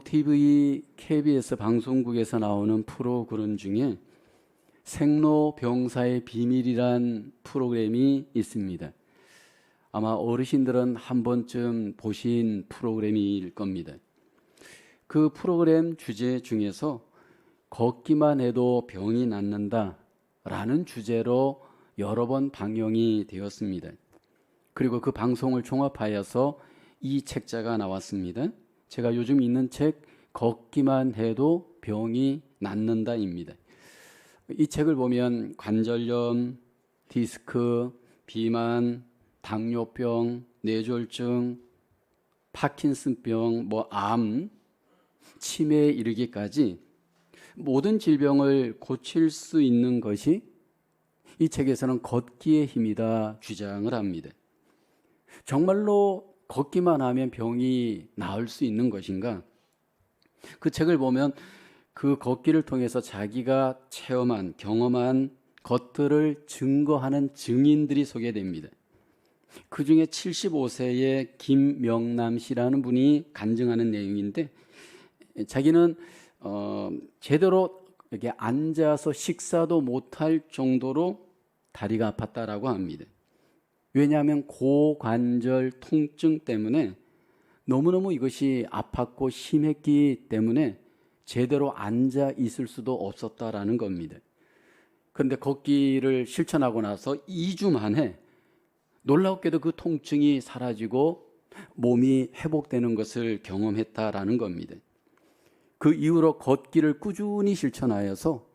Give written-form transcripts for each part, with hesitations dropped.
TV, KBS 방송국에서 나오는 프로그램 중에 생로병사의 비밀이란 프로그램이 있습니다. 아마 어르신들은 한 번쯤 보신 프로그램일 겁니다. 그 프로그램 주제 중에서 걷기만 해도 병이 낫는다 라는 주제로 여러 번 방영이 되었습니다. 그리고 그 방송을 종합하여서 이 책자가 나왔습니다. 제가 요즘 읽는 책 걷기만 해도 병이 낫는다입니다. 이 책을 보면 관절염, 디스크, 비만, 당뇨병, 뇌졸중, 파킨슨병, 암, 치매에 이르기까지 모든 질병을 고칠 수 있는 것이 이 책에서는 걷기의 힘이다 주장을 합니다. 정말로 걷기만 하면 병이 나을 수 있는 것인가? 그 책을 보면 그 걷기를 통해서 자기가 체험한, 경험한 것들을 증거하는 증인들이 소개됩니다. 그 중에 75세의 김명남 씨라는 분이 간증하는 내용인데, 자기는 제대로 이렇게 앉아서 식사도 못할 정도로 다리가 아팠다라고 합니다. 왜냐하면 고관절 통증 때문에 너무너무 이것이 아팠고 심했기 때문에 제대로 앉아 있을 수도 없었다라는 겁니다. 그런데 걷기를 실천하고 나서 2주 만에 놀랍게도 그 통증이 사라지고 몸이 회복되는 것을 경험했다라는 겁니다. 그 이후로 걷기를 꾸준히 실천하여서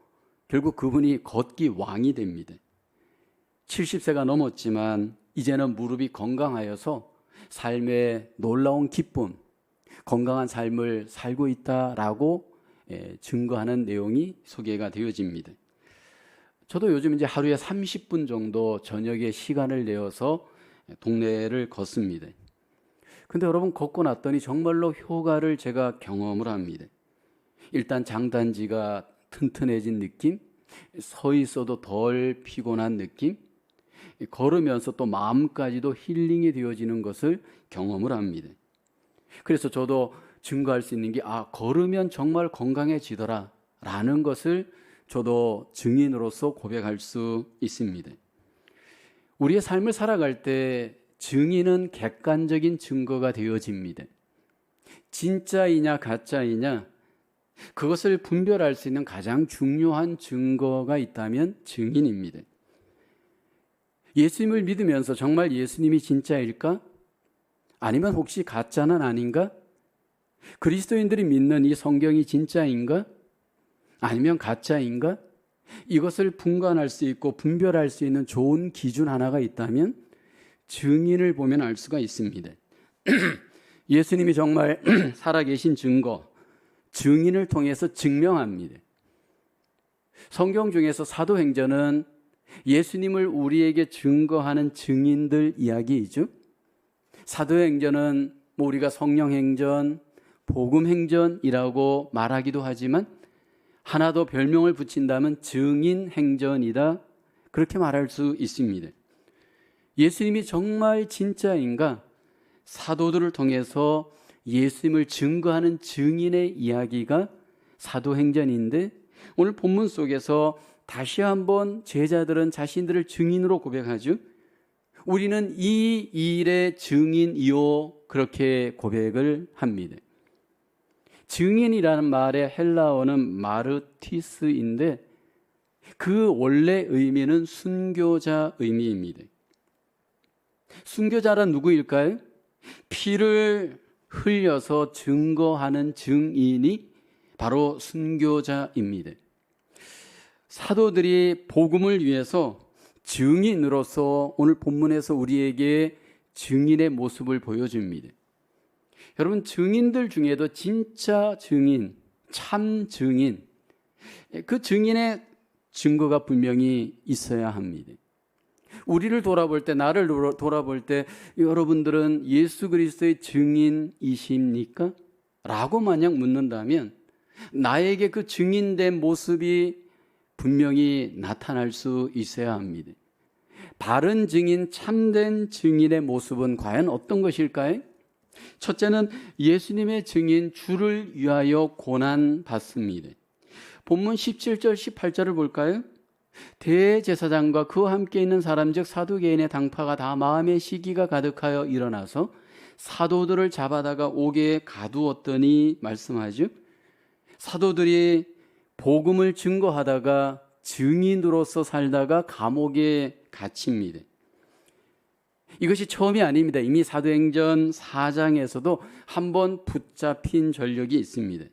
결국 그분이 걷기 왕이 됩니다. 70세가 넘었지만 이제는 무릎이 건강하여서 삶의 놀라운 기쁨, 건강한 삶을 살고 있다라고 증거하는 내용이 소개가 되어집니다. 저도 요즘 이제 하루에 30분 정도 저녁에 시간을 내어서 동네를 걷습니다. 근데 여러분, 걷고 났더니 정말로 효과를 제가 경험을 합니다. 일단 장단지가 튼튼해진 느낌, 서 있어도 덜 피곤한 느낌, 걸으면서 또 마음까지도 힐링이 되어지는 것을 경험을 합니다. 그래서 저도 증거할 수 있는 게 걸으면 정말 건강해지더라 라는 것을 저도 증인으로서 고백할 수 있습니다. 우리의 삶을 살아갈 때 증인은 객관적인 증거가 되어집니다. 진짜이냐 가짜이냐, 그것을 분별할 수 있는 가장 중요한 증거가 있다면 증인입니다. 예수님을 믿으면서 정말 예수님이 진짜일까? 아니면 혹시 가짜는 아닌가? 그리스도인들이 믿는 이 성경이 진짜인가? 아니면 가짜인가? 이것을 분간할 수 있고 분별할 수 있는 좋은 기준 하나가 있다면 증인을 보면 알 수가 있습니다. 예수님이 정말 살아계신 증거, 증인을 통해서 증명합니다. 성경 중에서 사도행전은 예수님을 우리에게 증거하는 증인들 이야기이죠. 사도행전은 우리가 성령행전, 복음행전이라고 말하기도 하지만 하나 더 별명을 붙인다면 증인행전이다, 그렇게 말할 수 있습니다. 예수님이 정말 진짜인가? 사도들을 통해서 예수님을 증거하는 증인의 이야기가 사도행전인데, 오늘 본문 속에서 다시 한번 제자들은 자신들을 증인으로 고백하죠. 우리는 이 일의 증인이요, 그렇게 고백을 합니다. 증인이라는 말의 헬라어는 마르티스인데 그 원래 의미는 순교자 의미입니다. 순교자란 누구일까요? 피를 흘려서 증거하는 증인이 바로 순교자입니다. 사도들이 복음을 위해서 증인으로서 오늘 본문에서 우리에게 증인의 모습을 보여줍니다. 여러분, 증인들 중에도 진짜 증인, 참 증인, 그 증인의 증거가 분명히 있어야 합니다. 우리를 돌아볼 때, 나를 돌아볼 때 여러분들은 예수 그리스도의 증인이십니까? 라고 만약 묻는다면 나에게 그 증인된 모습이 분명히 나타날 수 있어야 합니다. 바른 증인, 참된 증인의 모습은 과연 어떤 것일까요? 첫째는 예수님의 증인 주를 위하여 고난 받습니다. 본문 17절 18절을 볼까요? 대제사장과 그와 함께 있는 사람 즉 사두개인의 당파가 다 마음의 시기가 가득하여 일어나서 사도들을 잡아다가 옥에 가두었더니 말씀하죠. 사도들이 복음을 증거하다가 증인으로서 살다가 감옥에 갇힙니다. 이것이 처음이 아닙니다. 이미 사도행전 4장에서도 한번 붙잡힌 전력이 있습니다.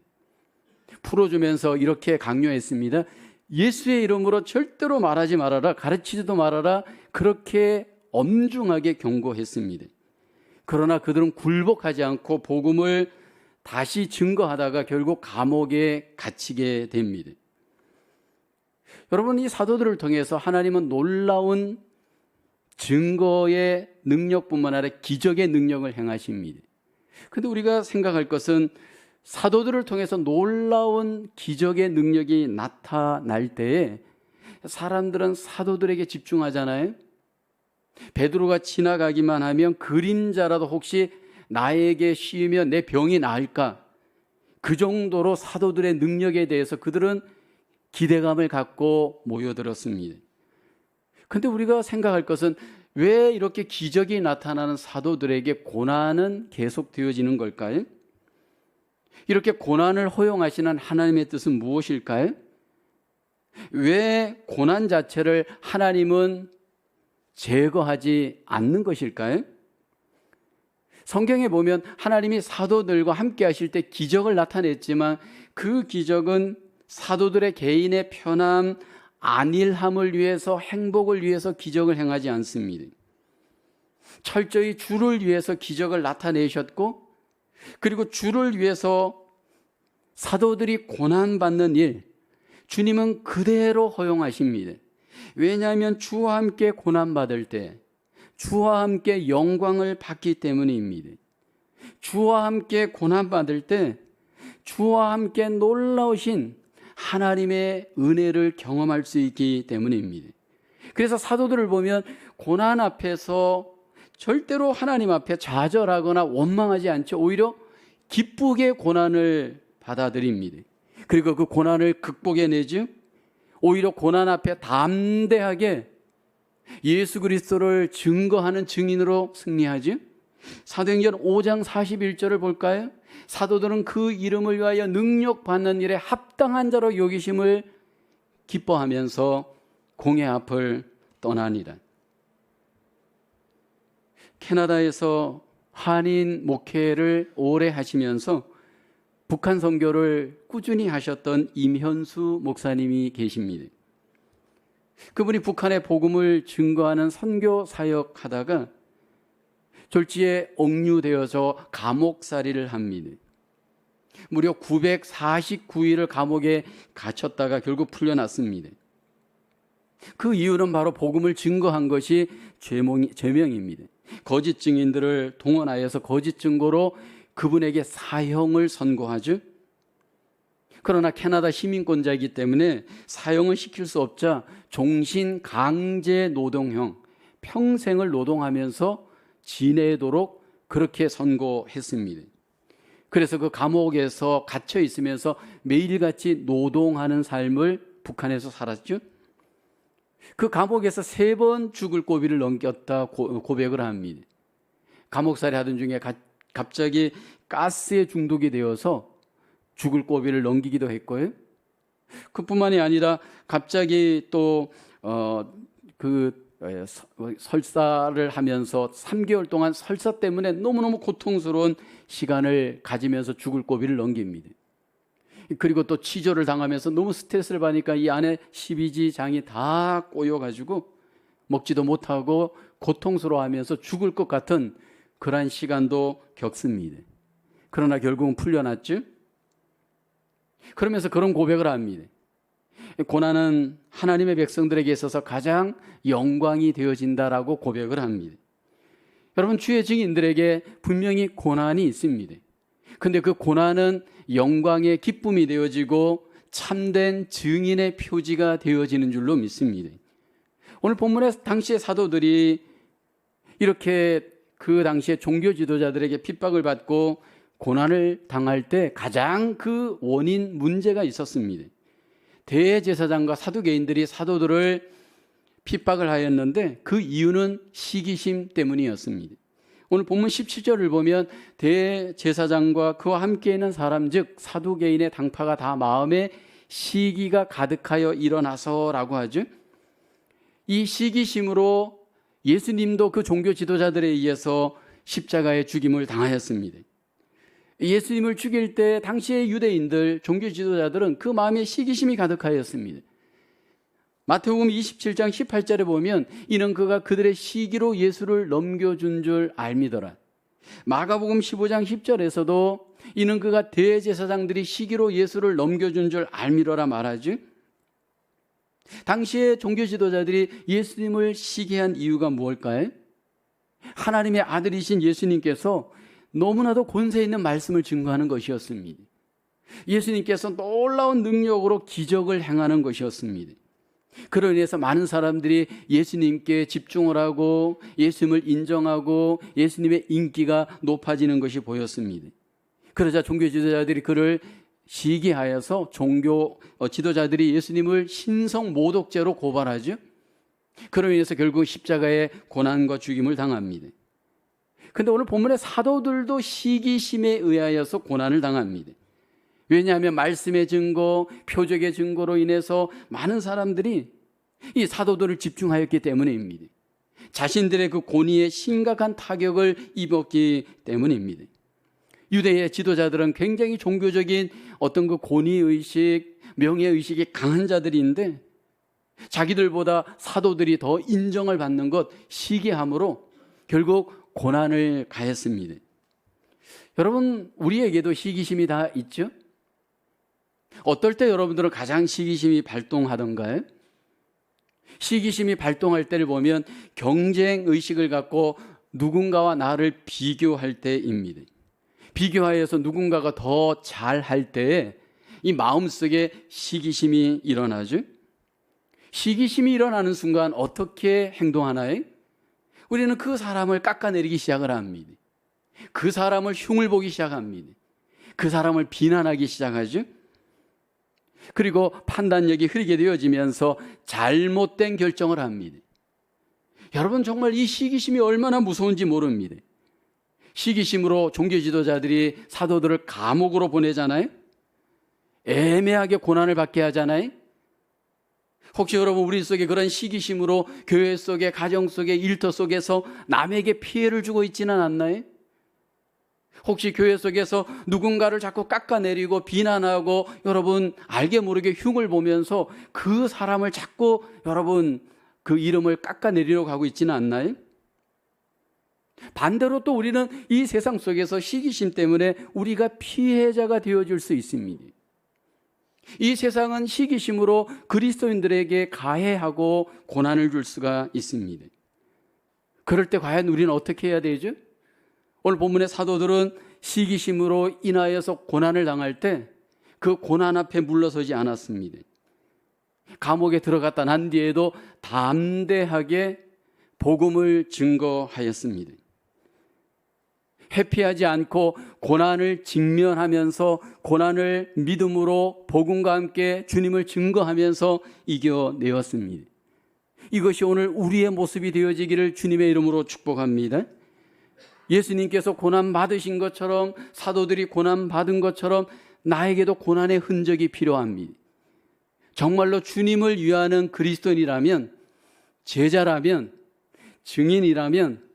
풀어주면서 이렇게 강요했습니다. 예수의 이름으로 절대로 말하지 말아라, 가르치지도 말아라, 그렇게 엄중하게 경고했습니다. 그러나 그들은 굴복하지 않고 복음을 다시 증거하다가 결국 감옥에 갇히게 됩니다. 여러분, 이 사도들을 통해서 하나님은 놀라운 증거의 능력뿐만 아니라 기적의 능력을 행하십니다. 그런데 우리가 생각할 것은 사도들을 통해서 놀라운 기적의 능력이 나타날 때에 사람들은 사도들에게 집중하잖아요. 베드로가 지나가기만 하면 그림자라도 혹시 나에게 씌우면 내 병이 나을까? 그 정도로 사도들의 능력에 대해서 그들은 기대감을 갖고 모여들었습니다. 그런데 우리가 생각할 것은 왜 이렇게 기적이 나타나는 사도들에게 고난은 계속되어지는 걸까요? 이렇게 고난을 허용하시는 하나님의 뜻은 무엇일까요? 왜 고난 자체를 하나님은 제거하지 않는 것일까요? 성경에 보면 하나님이 사도들과 함께 하실 때 기적을 나타냈지만 그 기적은 사도들의 개인의 편함, 안일함을 위해서, 행복을 위해서 기적을 행하지 않습니다. 철저히 주를 위해서 기적을 나타내셨고, 그리고 주를 위해서 사도들이 고난받는 일, 주님은 그대로 허용하십니다. 왜냐하면 주와 함께 고난받을 때 주와 함께 영광을 받기 때문입니다. 주와 함께 고난받을 때 주와 함께 놀라우신 하나님의 은혜를 경험할 수 있기 때문입니다. 그래서 사도들을 보면 고난 앞에서 절대로 하나님 앞에 좌절하거나 원망하지 않죠. 오히려 기쁘게 고난을 받아들입니다. 그리고 그 고난을 극복해내죠. 오히려 고난 앞에 담대하게 예수 그리스도를 증거하는 증인으로 승리하죠. 사도행전 5장 41절을 볼까요? 사도들은 그 이름을 위하여 능력받는 일에 합당한 자로 여기심을 기뻐하면서 공회 앞을 떠나니라. 캐나다에서 한인 목회를 오래 하시면서 북한 선교를 꾸준히 하셨던 임현수 목사님이 계십니다. 그분이 북한의 복음을 증거하는 선교 사역하다가 졸지에 억류되어서 감옥살이를 합니다. 무려 949일을 감옥에 갇혔다가 결국 풀려났습니다. 그 이유는 바로 복음을 증거한 것이 죄명입니다. 거짓 증인들을 동원하여서 거짓 증거로 그분에게 사형을 선고하죠. 그러나 캐나다 시민권자이기 때문에 사형을 시킬 수 없자 종신 강제 노동형, 평생을 노동하면서 지내도록 그렇게 선고했습니다. 그래서 그 감옥에서 갇혀 있으면서 매일같이 노동하는 삶을 북한에서 살았죠. 그 감옥에서 3번 죽을 고비를 넘겼다 고백을 합니다. 감옥살이 하던 중에 갑자기 가스에 중독이 되어서 죽을 고비를 넘기기도 했고요. 그뿐만이 아니라 갑자기 또 설사를 하면서 3개월 동안 설사 때문에 너무너무 고통스러운 시간을 가지면서 죽을 고비를 넘깁니다. 그리고 또 치조를 당하면서 너무 스트레스를 받으니까 이 안에 12지 장이 다 꼬여가지고 먹지도 못하고 고통스러워하면서 죽을 것 같은 그러한 시간도 겪습니다. 그러나 결국은 풀려났죠. 그러면서 그런 고백을 합니다. 고난은 하나님의 백성들에게 있어서 가장 영광이 되어진다라고 고백을 합니다. 여러분, 주의 증인들에게 분명히 고난이 있습니다. 그런데 그 고난은 영광의 기쁨이 되어지고 참된 증인의 표지가 되어지는 줄로 믿습니다. 오늘 본문에 당시의 사도들이 이렇게 그 당시에 종교 지도자들에게 핍박을 받고 고난을 당할 때 가장 그 원인 문제가 있었습니다. 대제사장과 사두개인들이 사도들을 핍박을 하였는데 그 이유는 시기심 때문이었습니다. 오늘 본문 17절을 보면 대제사장과 그와 함께 있는 사람 즉 사두개인의 당파가 다 마음에 시기가 가득하여 일어나서라고 하죠. 이 시기심으로 예수님도 그 종교 지도자들에 의해서 십자가의 죽임을 당하였습니다. 예수님을 죽일 때 당시의 유대인들, 종교 지도자들은 그 마음에 시기심이 가득하였습니다. 마태복음 27장 18절에 보면 이는 그가 그들의 시기로 예수를 넘겨준 줄 알미더라. 마가복음 15장 10절에서도 이는 그가 대제사장들이 시기로 예수를 넘겨준 줄 알미더라 말하지. 당시의 종교 지도자들이 예수님을 시기한 이유가 무엇일까요? 하나님의 아들이신 예수님께서 너무나도 권세 있는 말씀을 증거하는 것이었습니다. 예수님께서 놀라운 능력으로 기적을 행하는 것이었습니다. 그로 인해서 많은 사람들이 예수님께 집중을 하고 예수님을 인정하고 예수님의 인기가 높아지는 것이 보였습니다. 그러자 종교 지도자들이 그를 시기하여서 종교 지도자들이 예수님을 신성 모독죄로 고발하죠. 그로 인해서 결국 십자가의 고난과 죽임을 당합니다. 그런데 오늘 본문의 사도들도 시기심에 의하여서 고난을 당합니다. 왜냐하면 말씀의 증거, 표적의 증거로 인해서 많은 사람들이 이 사도들을 집중하였기 때문입니다. 자신들의 그 권위에 심각한 타격을 입었기 때문입니다. 유대의 지도자들은 굉장히 종교적인 어떤 그 권위의식, 명예의식이 강한 자들인데 자기들보다 사도들이 더 인정을 받는 것, 시기함으로 결국 고난을 가했습니다. 여러분, 우리에게도 시기심이 다 있죠? 어떨 때 여러분들은 가장 시기심이 발동하던가요? 시기심이 발동할 때를 보면 경쟁의식을 갖고 누군가와 나를 비교할 때입니다. 비교하여서 누군가가 더 잘할 때에 이 마음속에 시기심이 일어나죠. 시기심이 일어나는 순간 어떻게 행동하나요? 우리는 그 사람을 깎아내리기 시작을 합니다. 그 사람을 흉을 보기 시작합니다. 그 사람을 비난하기 시작하죠. 그리고 판단력이 흐리게 되어지면서 잘못된 결정을 합니다. 여러분, 정말 이 시기심이 얼마나 무서운지 모릅니다. 시기심으로 종교 지도자들이 사도들을 감옥으로 보내잖아요. 애매하게 고난을 받게 하잖아요. 혹시 여러분 우리 속에 그런 시기심으로 교회 속에, 가정 속에, 일터 속에서 남에게 피해를 주고 있지는 않나요? 혹시 교회 속에서 누군가를 자꾸 깎아내리고 비난하고 여러분 알게 모르게 흉을 보면서 그 사람을 자꾸 여러분 그 이름을 깎아내리려고 하고 있지는 않나요? 반대로 또 우리는 이 세상 속에서 시기심 때문에 우리가 피해자가 되어줄 수 있습니다. 이 세상은 시기심으로 그리스도인들에게 가해하고 고난을 줄 수가 있습니다. 그럴 때 과연 우리는 어떻게 해야 되죠? 오늘 본문의 사도들은 시기심으로 인하여서 고난을 당할 때 그 고난 앞에 물러서지 않았습니다. 감옥에 들어갔다 난 뒤에도 담대하게 복음을 증거하였습니다. 회피하지 않고 고난을 직면하면서 고난을 믿음으로 복음과 함께 주님을 증거하면서 이겨내었습니다. 이것이 오늘 우리의 모습이 되어지기를 주님의 이름으로 축복합니다. 예수님께서 고난 받으신 것처럼 사도들이 고난 받은 것처럼 나에게도 고난의 흔적이 필요합니다. 정말로 주님을 위하는 그리스도인이라면, 제자라면, 증인이라면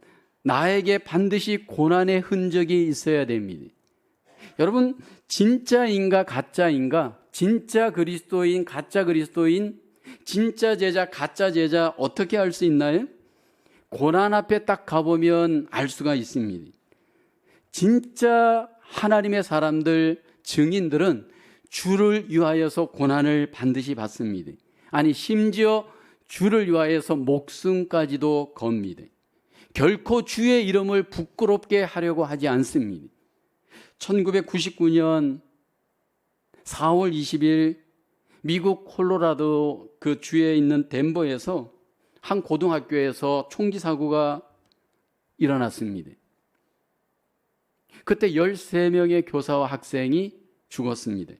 나에게 반드시 고난의 흔적이 있어야 됩니다. 여러분, 진짜인가 가짜인가, 진짜 그리스도인, 가짜 그리스도인, 진짜 제자, 가짜 제자 어떻게 알 수 있나요? 고난 앞에 딱 가보면 알 수가 있습니다. 진짜 하나님의 사람들, 증인들은 주를 위하여서 고난을 반드시 받습니다. 아니, 심지어 주를 위하여서 목숨까지도 겁니다. 결코 주의 이름을 부끄럽게 하려고 하지 않습니다. 1999년 4월 20일 미국 콜로라도 그 주에 있는 덴버에서 한 고등학교에서 총기 사고가 일어났습니다. 그때 13명의 교사와 학생이 죽었습니다.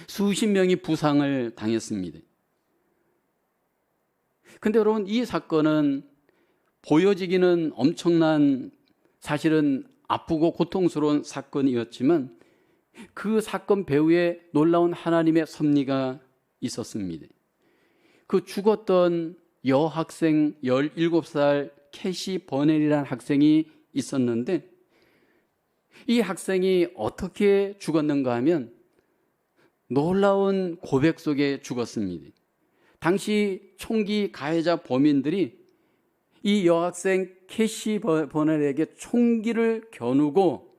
수십 명이 부상을 당했습니다. 근데 여러분, 이 사건은 보여지기는 엄청난, 사실은 아프고 고통스러운 사건이었지만 그 사건 배후에 놀라운 하나님의 섭리가 있었습니다. 그 죽었던 여학생 17살 캐시 버넬이라는 학생이 있었는데, 이 학생이 어떻게 죽었는가 하면 놀라운 고백 속에 죽었습니다. 당시 총기 가해자 범인들이 이 여학생 캐시 버넬에게 총기를 겨누고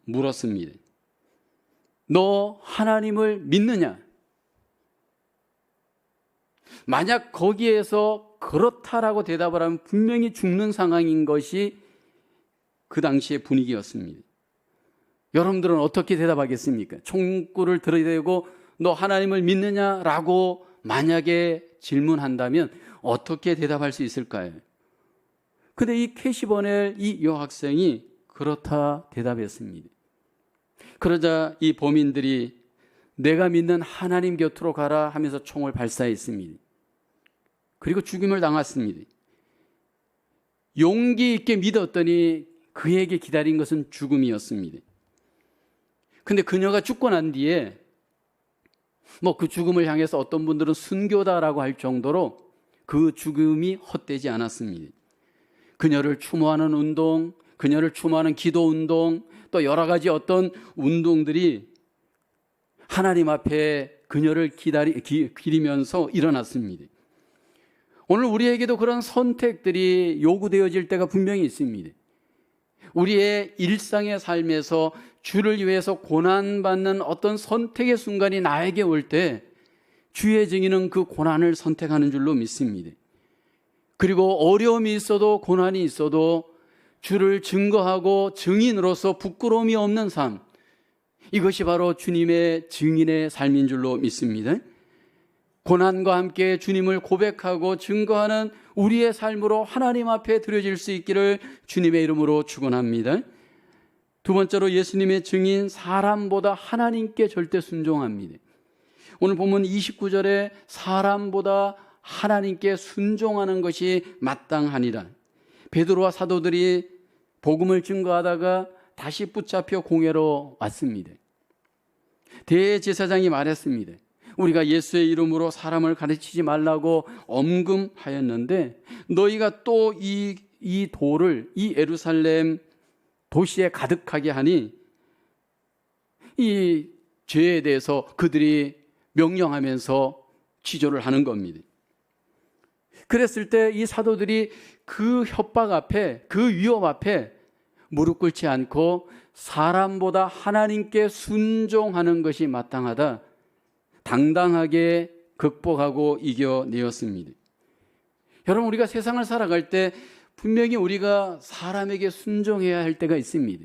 물었습니다. 너 하나님을 믿느냐? 만약 거기에서 그렇다라고 대답을 하면 분명히 죽는 상황인 것이 그 당시의 분위기였습니다. 여러분들은 어떻게 대답하겠습니까? 총구를 들이대고 너 하나님을 믿느냐라고 만약에 질문한다면 어떻게 대답할 수 있을까요? 근데 이 캐시 버넬 이 여학생이 그렇다 대답했습니다. 그러자 이 범인들이 내가 믿는 하나님 곁으로 가라 하면서 총을 발사했습니다. 그리고 죽임을 당했습니다. 용기 있게 믿었더니 그에게 기다린 것은 죽음이었습니다. 근데 그녀가 죽고 난 뒤에 그 죽음을 향해서 어떤 분들은 순교다라고 할 정도로 그 죽음이 헛되지 않았습니다. 그녀를 추모하는 운동, 그녀를 추모하는 기도 운동, 또 여러 가지 어떤 운동들이 하나님 앞에 그녀를 기리면서 일어났습니다. 오늘 우리에게도 그런 선택들이 요구되어질 때가 분명히 있습니다. 우리의 일상의 삶에서 주를 위해서 고난받는 어떤 선택의 순간이 나에게 올 때 주의 증인은 그 고난을 선택하는 줄로 믿습니다. 그리고 어려움이 있어도 고난이 있어도 주를 증거하고 증인으로서 부끄러움이 없는 삶, 이것이 바로 주님의 증인의 삶인 줄로 믿습니다. 고난과 함께 주님을 고백하고 증거하는 우리의 삶으로 하나님 앞에 드려질 수 있기를 주님의 이름으로 축원합니다. 두 번째로 예수님의 증인, 사람보다 하나님께 절대 순종합니다. 오늘 본문 29절에 사람보다 하나님께 순종하는 것이 마땅하니라. 베드로와 사도들이 복음을 증거하다가 다시 붙잡혀 공회로 왔습니다. 대제사장이 말했습니다. 우리가 예수의 이름으로 사람을 가르치지 말라고 엄금하였는데 너희가 또 이 돌을 이 예루살렘 도시에 가득하게 하니 이 죄에 대해서 그들이 명령하면서 취조를 하는 겁니다. 그랬을 때 이 사도들이 그 협박 앞에, 그 위협 앞에 무릎 꿇지 않고 사람보다 하나님께 순종하는 것이 마땅하다, 당당하게 극복하고 이겨내었습니다. 여러분, 우리가 세상을 살아갈 때 분명히 우리가 사람에게 순종해야 할 때가 있습니다.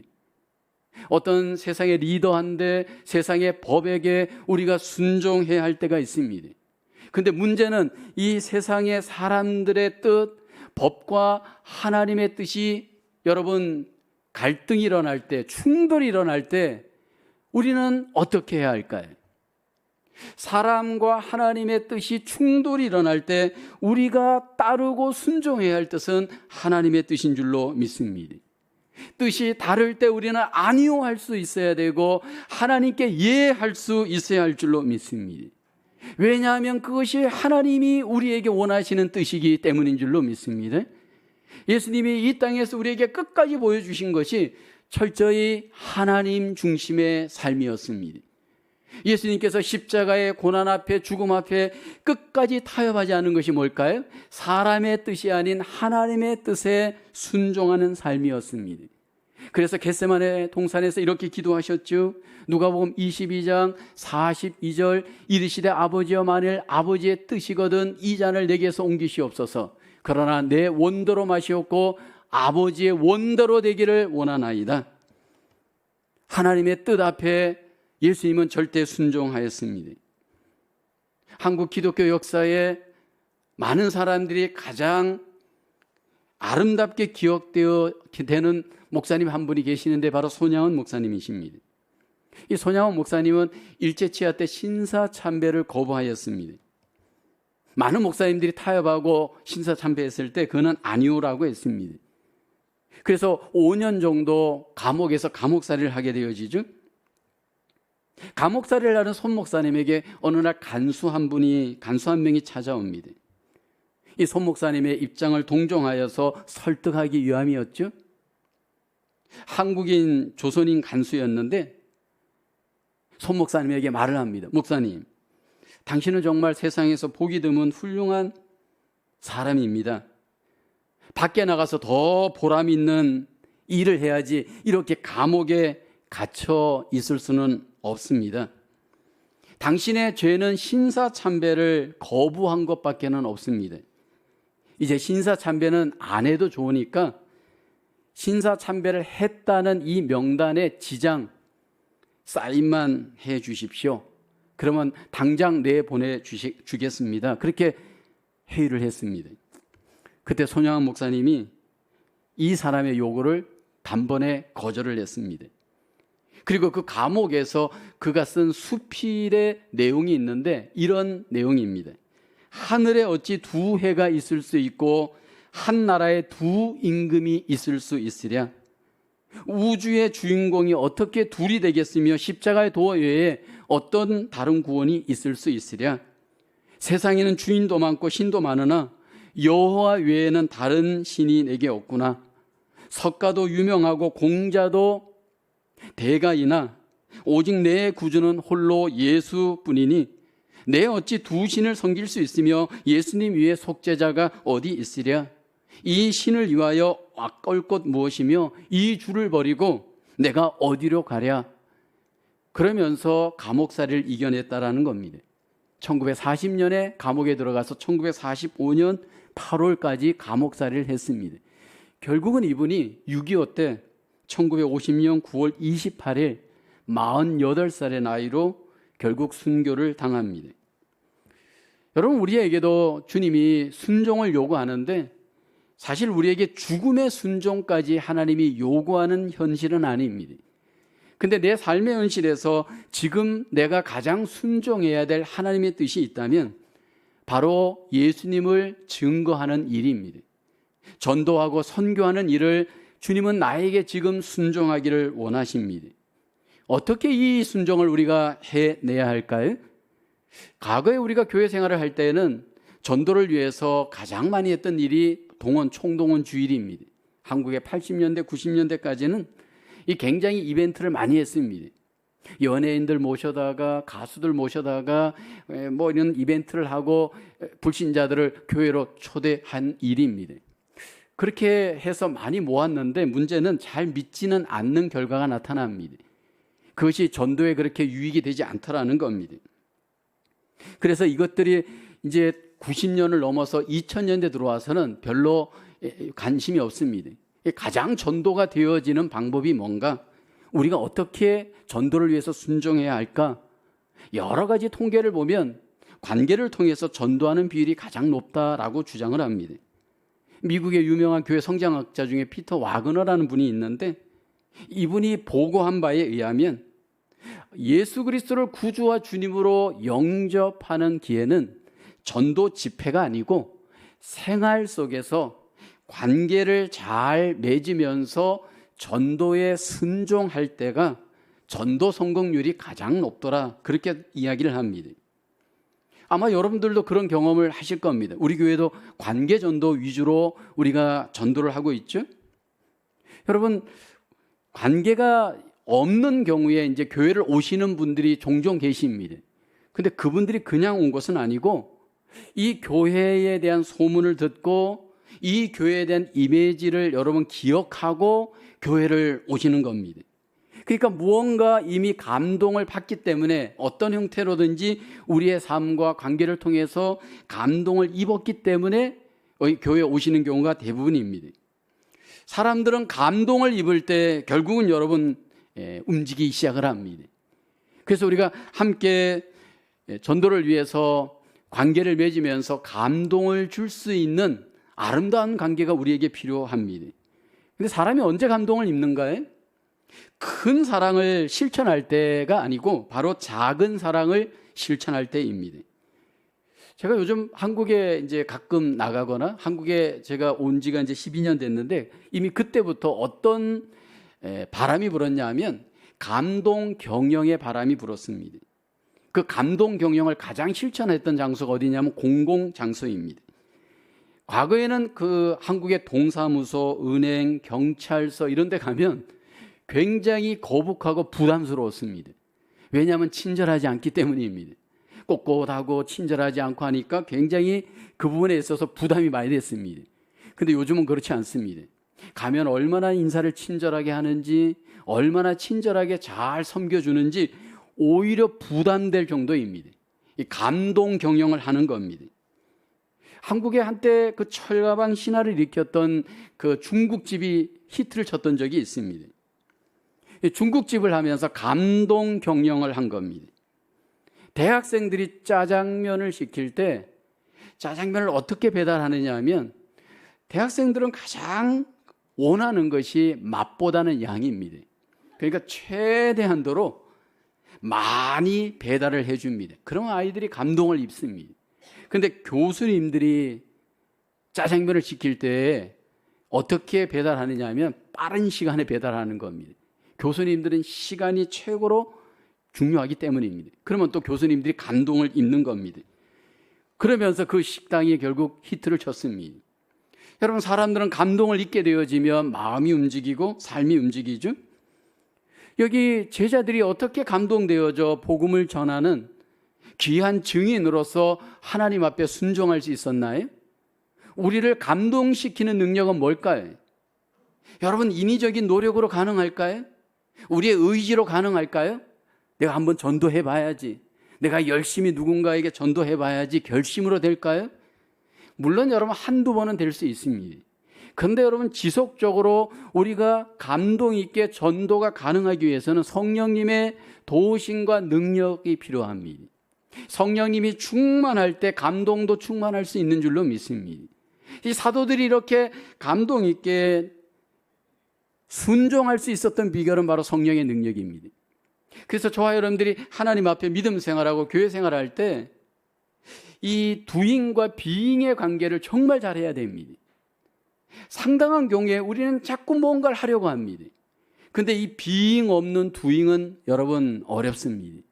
어떤 세상의 리더한테, 세상의 법에게 우리가 순종해야 할 때가 있습니다. 근데 문제는 이 세상의 사람들의 뜻, 법과 하나님의 뜻이 여러분 갈등이 일어날 때, 충돌이 일어날 때 우리는 어떻게 해야 할까요? 사람과 하나님의 뜻이 충돌이 일어날 때 우리가 따르고 순종해야 할 뜻은 하나님의 뜻인 줄로 믿습니다. 뜻이 다를 때 우리는 아니요 할 수 있어야 되고 하나님께 예 할 수 있어야 할 줄로 믿습니다. 왜냐하면 그것이 하나님이 우리에게 원하시는 뜻이기 때문인 줄로 믿습니다. 예수님이 이 땅에서 우리에게 끝까지 보여주신 것이 철저히 하나님 중심의 삶이었습니다. 예수님께서 십자가의 고난 앞에, 죽음 앞에 끝까지 타협하지 않은 것이 뭘까요? 사람의 뜻이 아닌 하나님의 뜻에 순종하는 삶이었습니다. 그래서 겟세마네 동산에서 이렇게 기도하셨죠. 누가복음 22장 42절, 이르시되 아버지여, 만일 아버지의 뜻이거든 이 잔을 내게서 옮기시옵소서. 그러나 내 원대로 마시옵고 아버지의 원대로 되기를 원하나이다. 하나님의 뜻 앞에 예수님은 절대 순종하였습니다. 한국 기독교 역사에 많은 사람들이 가장 아름답게 기억되어 되는 목사님 한 분이 계시는데 바로 손양원 목사님이십니다. 이 손양원 목사님은 일제치하 때 신사참배를 거부하였습니다. 많은 목사님들이 타협하고 신사참배했을 때 그는 아니오라고 했습니다. 그래서 5년 정도 감옥에서 감옥살이를 하게 되어지죠. 감옥살이를 하는 손 목사님에게 어느 날 간수 한 명이 찾아옵니다. 이 손 목사님의 입장을 동정하여서 설득하기 위함이었죠. 한국인 조선인 간수였는데 손 목사님에게 말을 합니다. 목사님, 당신은 정말 세상에서 보기 드문 훌륭한 사람입니다. 밖에 나가서 더 보람 있는 일을 해야지 이렇게 감옥에 갇혀 있을 수는 없습니다. 당신의 죄는 신사참배를 거부한 것밖에는 없습니다. 이제 신사참배는 안 해도 좋으니까 신사참배를 했다는 이 명단에 지장, 사인만 해 주십시오. 그러면 당장 내보내주겠습니다. 그렇게 회의를 했습니다. 그때 손양원 목사님이 이 사람의 요구를 단번에 거절을 했습니다. 그리고 그 감옥에서 그가 쓴 수필의 내용이 있는데 이런 내용입니다. 하늘에 어찌 두 해가 있을 수 있고 한 나라에 두 임금이 있을 수 있으랴. 우주의 주인공이 어떻게 둘이 되겠으며 십자가의 도어 외에 어떤 다른 구원이 있을 수 있으랴. 세상에는 주인도 많고 신도 많으나 여호와 외에는 다른 신이 내게 없구나. 석가도 유명하고 공자도 대가이나 오직 내 구주는 홀로 예수뿐이니 내 어찌 두 신을 섬길 수 있으며 예수님 위에 속죄자가 어디 있으랴. 이 신을 위하여 왁걸 것 무엇이며 이 주를 버리고 내가 어디로 가랴. 그러면서 감옥살이를 이겨냈다라는 겁니다. 1940년에 감옥에 들어가서 1945년 8월까지 감옥살이를 했습니다. 결국은 이분이 6.25 때 1950년 9월 28일 48살의 나이로 결국 순교를 당합니다. 여러분, 우리에게도 주님이 순종을 요구하는데 사실 우리에게 죽음의 순종까지 하나님이 요구하는 현실은 아닙니다. 근데 내 삶의 현실에서 지금 내가 가장 순종해야 될 하나님의 뜻이 있다면 바로 예수님을 증거하는 일입니다. 전도하고 선교하는 일을 주님은 나에게 지금 순종하기를 원하십니다. 어떻게 이 순종을 우리가 해내야 할까요? 과거에 우리가 교회 생활을 할 때에는 전도를 위해서 가장 많이 했던 일이 총동원 주일입니다. 한국의 80년대, 90년대까지는 이 굉장히 이벤트를 많이 했습니다. 연예인들 모셔다가 가수들 모셔다가 뭐 이런 이벤트를 하고 불신자들을 교회로 초대한 일입니다. 그렇게 해서 많이 모았는데 문제는 잘 믿지는 않는 결과가 나타납니다. 그것이 전도에 그렇게 유익이 되지 않더라는 겁니다. 그래서 이것들이 이제 90년을 넘어서 2000년대 들어와서는 별로 관심이 없습니다. 가장 전도가 되어지는 방법이 뭔가? 우리가 어떻게 전도를 위해서 순종해야 할까? 여러 가지 통계를 보면 관계를 통해서 전도하는 비율이 가장 높다라고 주장을 합니다. 미국의 유명한 교회 성장학자 중에 피터 와그너라는 분이 있는데 이분이 보고한 바에 의하면 예수 그리스도를 구주와 주님으로 영접하는 기회는 전도 집회가 아니고 생활 속에서 관계를 잘 맺으면서 전도에 순종할 때가 전도 성공률이 가장 높더라, 그렇게 이야기를 합니다. 아마 여러분들도 그런 경험을 하실 겁니다. 우리 교회도 관계 전도 위주로 우리가 전도를 하고 있죠. 여러분, 관계가 없는 경우에 이제 교회를 오시는 분들이 종종 계십니다. 근데 그분들이 그냥 온 것은 아니고 이 교회에 대한 소문을 듣고 이 교회에 대한 이미지를 여러분 기억하고 교회를 오시는 겁니다. 그러니까 무언가 이미 감동을 받기 때문에 어떤 형태로든지 우리의 삶과 관계를 통해서 감동을 입었기 때문에 교회에 오시는 경우가 대부분입니다. 사람들은 감동을 입을 때 결국은 여러분 움직이기 시작을 합니다. 그래서 우리가 함께 전도를 위해서 관계를 맺으면서 감동을 줄 수 있는 아름다운 관계가 우리에게 필요합니다. 근데 사람이 언제 감동을 입는가요? 큰 사랑을 실천할 때가 아니고 바로 작은 사랑을 실천할 때입니다. 제가 요즘 한국에 이제 가끔 나가거나 한국에 제가 온 지가 이제 12년 됐는데 이미 그때부터 어떤 바람이 불었냐 하면 감동 경영의 바람이 불었습니다. 그 감동 경영을 가장 실천했던 장소가 어디냐면 공공 장소입니다. 과거에는 그 한국의 동사무소, 은행, 경찰서 이런 데 가면 굉장히 거북하고 부담스러웠습니다. 왜냐하면 친절하지 않기 때문입니다. 꼿꼿하고 친절하지 않고 하니까 굉장히 그 부분에 있어서 부담이 많이 됐습니다. 근데 요즘은 그렇지 않습니다. 가면 얼마나 인사를 친절하게 하는지, 얼마나 친절하게 잘 섬겨주는지 오히려 부담될 정도입니다. 이 감동 경영을 하는 겁니다. 한국에 한때 그 철가방 신화를 일으켰던 그 중국집이 히트를 쳤던 적이 있습니다. 중국집을 하면서 감동 경영을 한 겁니다. 대학생들이 짜장면을 시킬 때 짜장면을 어떻게 배달하느냐 하면 대학생들은 가장 원하는 것이 맛보다는 양입니다. 그러니까 최대한도로 많이 배달을 해줍니다. 그러면 아이들이 감동을 입습니다. 그런데 교수님들이 짜장면을 시킬 때 어떻게 배달하느냐 하면 빠른 시간에 배달하는 겁니다. 교수님들은 시간이 최고로 중요하기 때문입니다. 그러면 또 교수님들이 감동을 입는 겁니다. 그러면서 그 식당이 결국 히트를 쳤습니다. 여러분, 사람들은 감동을 입게 되어지면 마음이 움직이고 삶이 움직이죠. 여기 제자들이 어떻게 감동되어져 복음을 전하는 귀한 증인으로서 하나님 앞에 순종할 수 있었나요? 우리를 감동시키는 능력은 뭘까요? 여러분, 인위적인 노력으로 가능할까요? 우리의 의지로 가능할까요? 내가 한번 전도해 봐야지, 내가 열심히 누군가에게 전도해 봐야지 결심으로 될까요? 물론 여러분 한두 번은 될 수 있습니다. 그런데 여러분 지속적으로 우리가 감동 있게 전도가 가능하기 위해서는 성령님의 도우심과 능력이 필요합니다. 성령님이 충만할 때 감동도 충만할 수 있는 줄로 믿습니다. 이 사도들이 이렇게 감동 있게 순종할 수 있었던 비결은 바로 성령의 능력입니다. 그래서 저와 여러분들이 하나님 앞에 믿음 생활하고 교회 생활할 때 이 두잉과 비잉의 관계를 정말 잘해야 됩니다. 상당한 경우에 우리는 자꾸 뭔가를 하려고 합니다. 그런데 이 비잉 없는 두잉은 여러분 어렵습니다.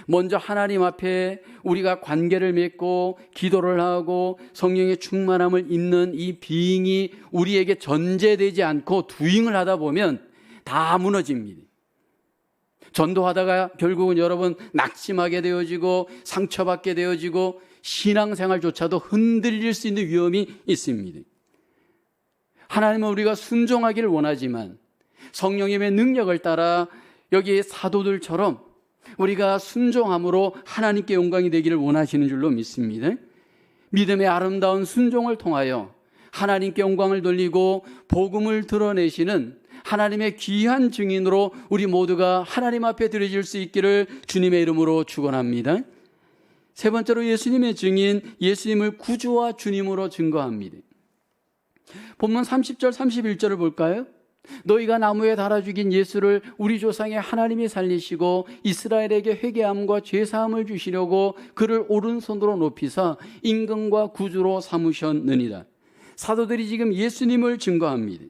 먼저 하나님 앞에 우리가 관계를 맺고 기도를 하고 성령의 충만함을 입는 이 비잉이 우리에게 전제되지 않고 두잉을 하다 보면 다 무너집니다. 전도하다가 결국은 여러분 낙심하게 되어지고 상처받게 되어지고 신앙생활조차도 흔들릴 수 있는 위험이 있습니다. 하나님은 우리가 순종하기를 원하지만 성령님의 능력을 따라 여기 사도들처럼 우리가 순종함으로 하나님께 영광이 되기를 원하시는 줄로 믿습니다. 믿음의 아름다운 순종을 통하여 하나님께 영광을 돌리고 복음을 드러내시는 하나님의 귀한 증인으로 우리 모두가 하나님 앞에 드려질 수 있기를 주님의 이름으로 축원합니다. 세 번째로 예수님의 증인, 예수님을 구주와 주님으로 증거합니다. 본문 30절 31절을 볼까요? 너희가 나무에 달아 죽인 예수를 우리 조상의 하나님이 살리시고 이스라엘에게 회개함과 죄사함을 주시려고 그를 오른손으로 높이사 임금과 구주로 삼으셨느니라. 사도들이 지금 예수님을 증거합니다.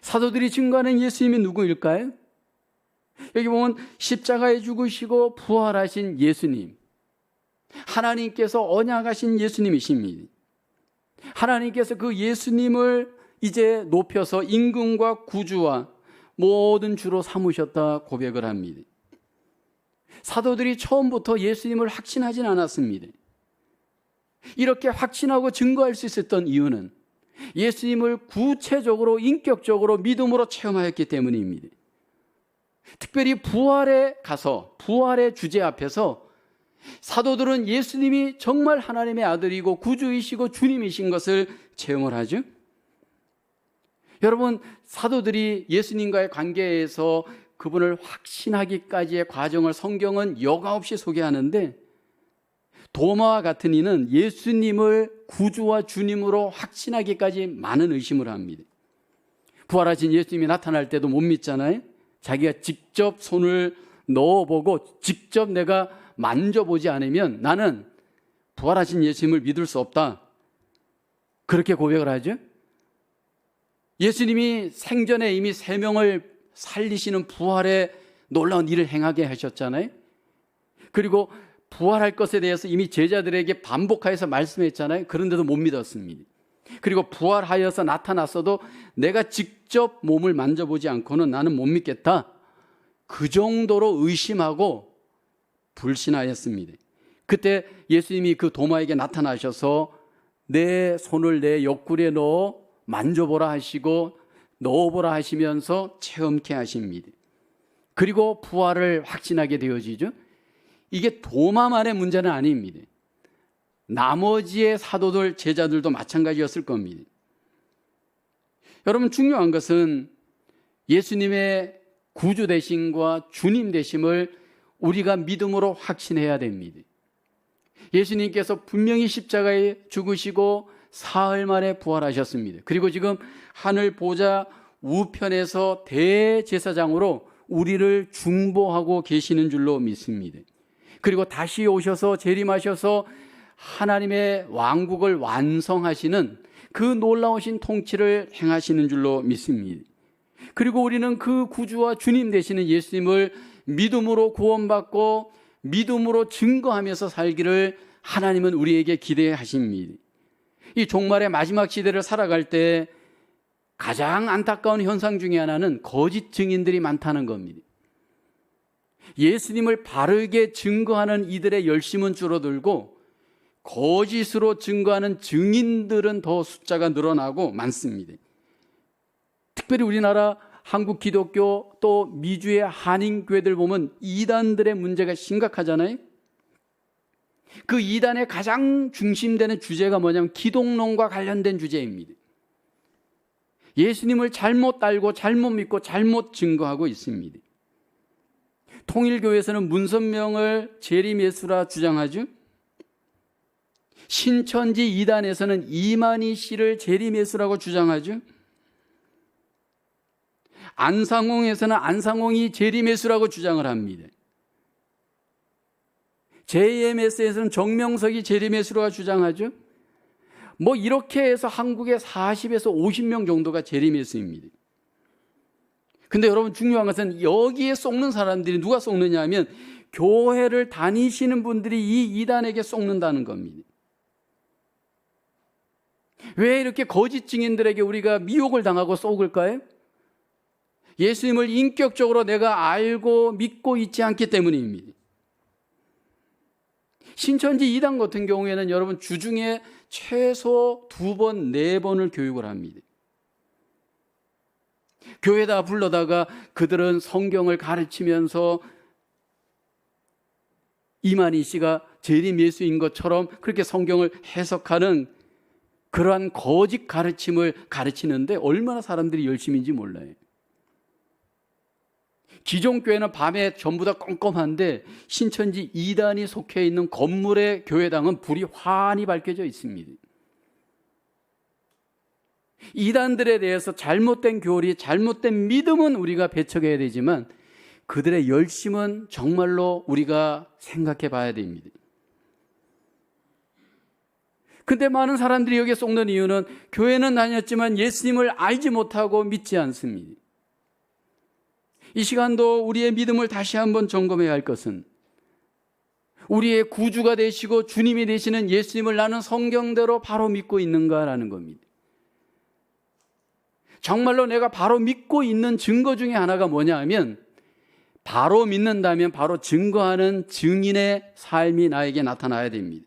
사도들이 증거하는 예수님이 누구일까요? 여기 보면 십자가에 죽으시고 부활하신 예수님, 하나님께서 언약하신 예수님이십니다. 하나님께서 그 예수님을 이제 높여서 임금과 구주와 모든 주로 삼으셨다 고백을 합니다. 사도들이 처음부터 예수님을 확신하진 않았습니다. 이렇게 확신하고 증거할 수 있었던 이유는 예수님을 구체적으로 인격적으로 믿음으로 체험하였기 때문입니다. 특별히 부활에 가서 부활의 주제 앞에서 사도들은 예수님이 정말 하나님의 아들이고 구주이시고 주님이신 것을 체험을 하죠. 여러분, 사도들이 예수님과의 관계에서 그분을 확신하기까지의 과정을 성경은 여과 없이 소개하는데 도마와 같은 이는 예수님을 구주와 주님으로 확신하기까지 많은 의심을 합니다. 부활하신 예수님이 나타날 때도 못 믿잖아요. 자기가 직접 손을 넣어보고 직접 내가 만져보지 않으면 나는 부활하신 예수님을 믿을 수 없다. 그렇게 고백을 하죠. 예수님이 생전에 이미 3명을 살리시는 부활의 놀라운 일을 행하게 하셨잖아요. 그리고 부활할 것에 대해서 이미 제자들에게 반복하여서 말씀했잖아요. 그런데도 못 믿었습니다. 그리고 부활하여서 나타났어도 내가 직접 몸을 만져보지 않고는 나는 못 믿겠다. 그 정도로 의심하고 불신하였습니다. 그때 예수님이 그 도마에게 나타나셔서 내 손을 내 옆구리에 넣어 만져보라 하시고 넣어보라 하시면서 체험케 하십니다. 그리고 부활을 확신하게 되어지죠. 이게 도마만의 문제는 아닙니다. 나머지의 사도들, 제자들도 마찬가지였을 겁니다. 여러분, 중요한 것은 예수님의 구주 되심과 주님 되심을 우리가 믿음으로 확신해야 됩니다. 예수님께서 분명히 십자가에 죽으시고 사흘 만에 부활하셨습니다. 그리고 지금 하늘 보좌 우편에서 대제사장으로 우리를 중보하고 계시는 줄로 믿습니다. 그리고 다시 오셔서 재림하셔서 하나님의 왕국을 완성하시는 그 놀라우신 통치를 행하시는 줄로 믿습니다. 그리고 우리는 그 구주와 주님 되시는 예수님을 믿음으로 구원받고 믿음으로 증거하면서 살기를 하나님은 우리에게 기대하십니다. 이 종말의 마지막 시대를 살아갈 때 가장 안타까운 현상 중에 하나는 거짓 증인들이 많다는 겁니다. 예수님을 바르게 증거하는 이들의 열심은 줄어들고 거짓으로 증거하는 증인들은 더 숫자가 늘어나고 많습니다. 특별히 우리나라 한국 기독교 또 미주의 한인교회들 보면 이단들의 문제가 심각하잖아요. 그 이단의 가장 중심되는 주제가 뭐냐면 기독론과 관련된 주제입니다. 예수님을 잘못 알고 잘못 믿고 잘못 증거하고 있습니다. 통일교회에서는 문선명을 재림예수라 주장하죠. 신천지 이단에서는 이만희 씨를 재림예수라고 주장하죠. 안상홍에서는 안상홍이 재림예수라고 주장을 합니다. JMS에서는 정명석이 재림예수라고 주장하죠. 뭐 이렇게 해서 한국에 40에서 50명 정도가 재림예수입니다. 근데 여러분, 중요한 것은 여기에 속는 사람들이 누가 속느냐 하면 교회를 다니시는 분들이 이 이단에게 속는다는 겁니다. 왜 이렇게 거짓 증인들에게 우리가 미혹을 당하고 속을까요? 예수님을 인격적으로 내가 알고 믿고 있지 않기 때문입니다. 신천지 이단 같은 경우에는 여러분 주중에 최소 2번, 4번을 교육을 합니다. 교회에다 불러다가 그들은 성경을 가르치면서 이만희 씨가 재림 예수인 것처럼 그렇게 성경을 해석하는 그러한 거짓 가르침을 가르치는데 얼마나 사람들이 열심인지 몰라요. 기존 교회는 밤에 전부 다 껌껌한데 신천지 이단이 속해 있는 건물의 교회당은 불이 환히 밝혀져 있습니다. 이단들에 대해서 잘못된 교리, 잘못된 믿음은 우리가 배척해야 되지만 그들의 열심은 정말로 우리가 생각해 봐야 됩니다. 근데 많은 사람들이 여기에 속는 이유는 교회는 다녔지만 예수님을 알지 못하고 믿지 않습니다. 이 시간도 우리의 믿음을 다시 한번 점검해야 할 것은 우리의 구주가 되시고 주님이 되시는 예수님을 나는 성경대로 바로 믿고 있는가라는 겁니다. 정말로 내가 바로 믿고 있는 증거 중에 하나가 뭐냐 하면 바로 믿는다면 바로 증거하는 증인의 삶이 나에게 나타나야 됩니다.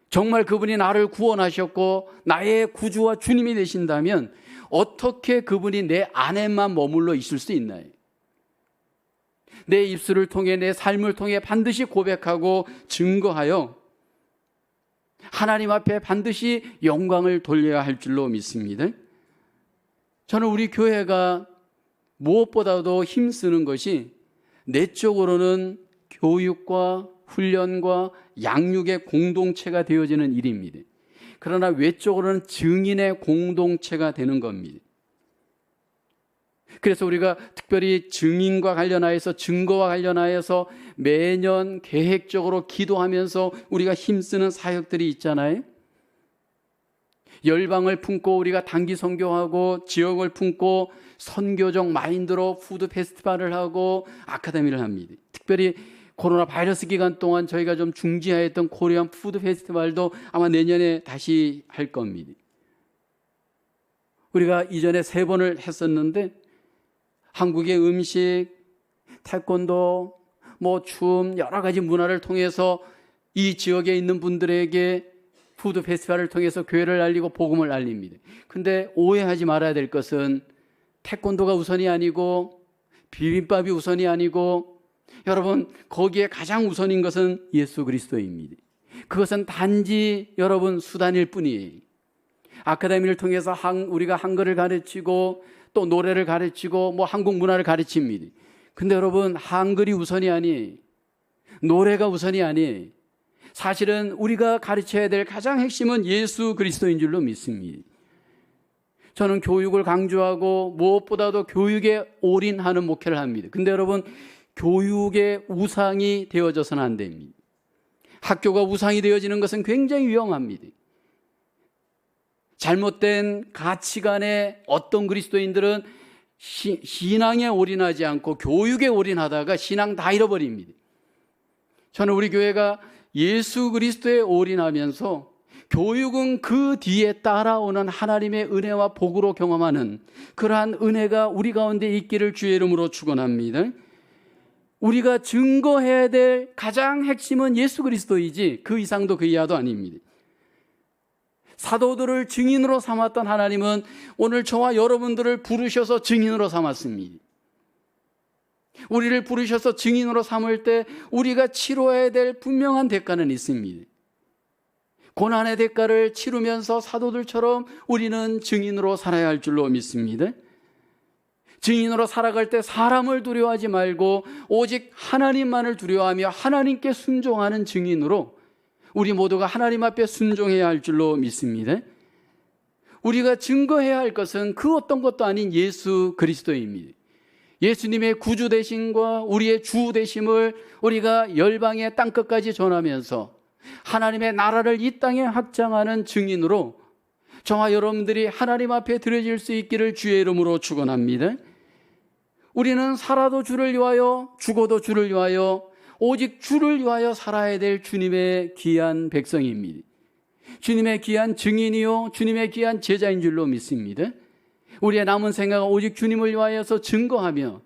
정말 그분이 나를 구원하셨고 나의 구주와 주님이 되신다면 어떻게 그분이 내 안에만 머물러 있을 수 있나요? 내 입술을 통해 내 삶을 통해 반드시 고백하고 증거하여 하나님 앞에 반드시 영광을 돌려야 할 줄로 믿습니다. 저는 우리 교회가 무엇보다도 힘쓰는 것이 내적으로는 교육과 훈련과 양육의 공동체가 되어지는 일입니다. 그러나 외적으로는 증인의 공동체가 되는 겁니다. 그래서 우리가 특별히 증인과 관련하여서, 증거와 관련하여서 매년 계획적으로 기도하면서 우리가 힘쓰는 사역들이 있잖아요. 열방을 품고 우리가 단기 선교하고, 지역을 품고 선교적 마인드로 푸드 페스티벌을 하고 아카데미를 합니다. 특별히 코로나 바이러스 기간 동안 저희가 좀 중지하였던 코리안 푸드 페스티벌도 아마 내년에 다시 할 겁니다. 우리가 이전에 3번을 했었는데 한국의 음식, 태권도, 춤, 여러 가지 문화를 통해서 이 지역에 있는 분들에게 푸드 페스티벌을 통해서 교회를 알리고 복음을 알립니다. 근데 오해하지 말아야 될 것은 태권도가 우선이 아니고 비빔밥이 우선이 아니고, 여러분, 거기에 가장 우선인 것은 예수 그리스도입니다. 그것은 단지 여러분 수단일 뿐이에요. 아카데미를 통해서 우리가 한글을 가르치고 또 노래를 가르치고 한국 문화를 가르칩니다. 근데 여러분, 한글이 우선이 아니에요. 노래가 우선이 아니에요. 사실은 우리가 가르쳐야 될 가장 핵심은 예수 그리스도인 줄로 믿습니다. 저는 교육을 강조하고 무엇보다도 교육에 올인하는 목회를 합니다. 근데 여러분, 교육의 우상이 되어져서는 안 됩니다. 학교가 우상이 되어지는 것은 굉장히 위험합니다. 잘못된 가치관에 어떤 그리스도인들은 신앙에 올인하지 않고 교육에 올인하다가 신앙 다 잃어버립니다. 저는 우리 교회가 예수 그리스도에 올인하면서 교육은 그 뒤에 따라오는 하나님의 은혜와 복으로 경험하는 그러한 은혜가 우리 가운데 있기를 주의 이름으로 축원합니다. 우리가 증거해야 될 가장 핵심은 예수 그리스도이지 그 이상도 그 이하도 아닙니다. 사도들을 증인으로 삼았던 하나님은 오늘 저와 여러분들을 부르셔서 증인으로 삼았습니다. 우리를 부르셔서 증인으로 삼을 때 우리가 치러야 될 분명한 대가는 있습니다. 고난의 대가를 치르면서 사도들처럼 우리는 증인으로 살아야 할 줄로 믿습니다. 증인으로 살아갈 때 사람을 두려워하지 말고 오직 하나님만을 두려워하며 하나님께 순종하는 증인으로 우리 모두가 하나님 앞에 순종해야 할 줄로 믿습니다. 우리가 증거해야 할 것은 그 어떤 것도 아닌 예수 그리스도입니다. 예수님의 구주 되심과 우리의 주 되심을 우리가 열방의 땅끝까지 전하면서 하나님의 나라를 이 땅에 확장하는 증인으로 저와 여러분들이 하나님 앞에 드려질 수 있기를 주의 이름으로 축원합니다. 우리는 살아도 주를 위하여 죽어도 주를 위하여 오직 주를 위하여 살아야 될 주님의 귀한 백성입니다. 주님의 귀한 증인이요 주님의 귀한 제자인 줄로 믿습니다. 우리의 남은 생각은 오직 주님을 위하여서 증거하며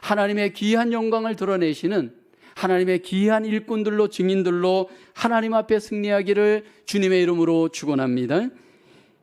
하나님의 귀한 영광을 드러내시는 하나님의 귀한 일꾼들로 증인들로 하나님 앞에 승리하기를 주님의 이름으로 축원합니다.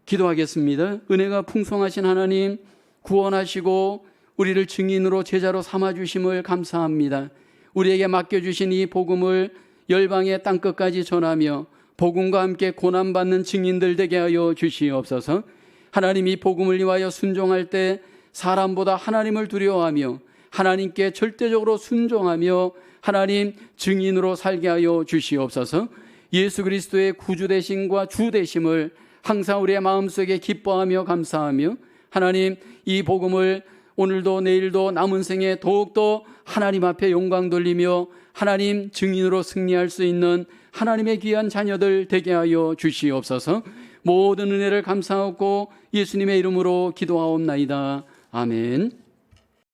기도하겠습니다. 은혜가 풍성하신 하나님, 구원하시고 우리를 증인으로 제자로 삼아주심을 감사합니다. 우리에게 맡겨주신 이 복음을 열방의 땅끝까지 전하며 복음과 함께 고난받는 증인들 되게 하여 주시옵소서. 하나님, 이 복음을 위하여 순종할 때 사람보다 하나님을 두려워하며 하나님께 절대적으로 순종하며 하나님 증인으로 살게 하여 주시옵소서. 예수 그리스도의 구주 되심과 주 되심을 항상 우리의 마음속에 기뻐하며 감사하며 하나님, 이 복음을 오늘도 내일도 남은 생에 더욱더 하나님 앞에 영광 돌리며 하나님 증인으로 승리할 수 있는 하나님의 귀한 자녀들 되게 하여 주시옵소서. 모든 은혜를 감사하고 예수님의 이름으로 기도하옵나이다. 아멘.